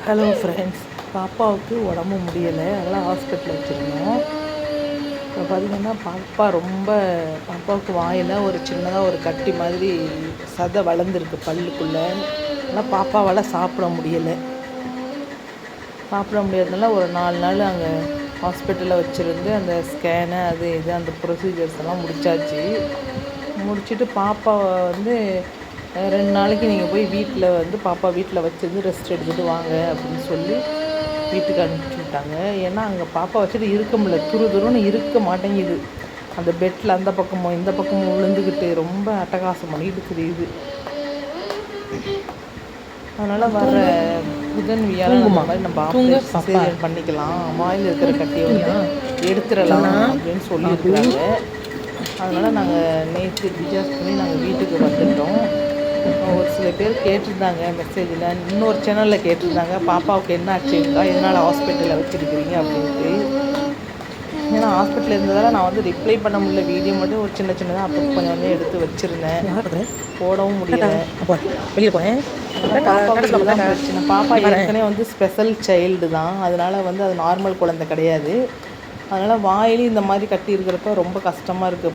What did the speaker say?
Hello friends, பாப்பாவுக்கு உடம்பு முடியலை, அதெல்லாம் ஹாஸ்பிட்டலில் வச்சுருந்தோம். இப்போ பார்த்திங்கன்னா பாப்பாவுக்கு வாயில் ஒரு சின்னதாக ஒரு கட்டி மாதிரி சதை வளர்ந்துருக்கு பல்லுக்குள்ளே. ஆனால் பாப்பாவால் சாப்பிட முடியாதனால ஒரு 4 நாள் அங்கே ஹாஸ்பிட்டலில் வச்சுருந்து அந்த ஸ்கேனு அது இது அந்த ப்ரொசீஜர்ஸ் எல்லாம் முடிச்சுட்டு பாப்பாவை 2 நாளைக்கு நீங்கள் போய் பாப்பா வீட்டில் வச்சுருந்து ரெஸ்ட் எடுத்துகிட்டு வாங்க அப்படின்னு சொல்லி வீட்டுக்கு அனுப்பிச்சி விட்டாங்க. ஏன்னா அங்கே பாப்பா வச்சுட்டு இருக்க முடியல, துருன்னு இருக்க மாட்டேங்குது. அந்த பெட்டில் அந்த பக்கமும் இந்த பக்கமும் விழுந்துக்கிட்டு ரொம்ப அட்டகாசம் பண்ணிக்கிட்டு தெரியுது. அதனால் வர புதன் வியாழன் மாதிரி நம்ம ஆப்ரேஷன் பண்ணிக்கலாம், வாயில் இருக்கிற கட்டியை எடுத்துடலாம் அப்படின்னு சொல்லியிருக்கிறாங்க. அதனால் நாங்கள் நேற்று டிசார்ஜ் பண்ணி நாங்கள் வீட்டுக்கு வந்துட்டோம். ஒரு சில பேர் கேட்டிருந்தாங்க மெசேஜில், இன்னொரு சேனலில் கேட்டிருந்தாங்க, பாப்பாவுக்கு என்ன ஆச்சுக்கா, எதனால் ஹாஸ்பிட்டலில் வச்சுருக்கிறீங்க அப்படின்ட்டு. ஏன்னா ஹாஸ்பிட்டலில் இருந்ததால் நான் ரிப்ளை பண்ண முடியல. வீடியோ மட்டும் ஒரு சின்னதாக அப்போ கொஞ்சம் எடுத்து வச்சுருந்தேன், போடவும் முடியல. வெளியே போனேன். பிரச்சனை, பாப்பா ஏற்கனவே ஸ்பெஷல் சைல்டு தான், அதனால் அது நார்மல் குழந்தை கிடையாது. அதனால் வாயிலும் இந்த மாதிரி கட்டி இருக்கிறப்ப ரொம்ப கஷ்டமாக இருக்குது.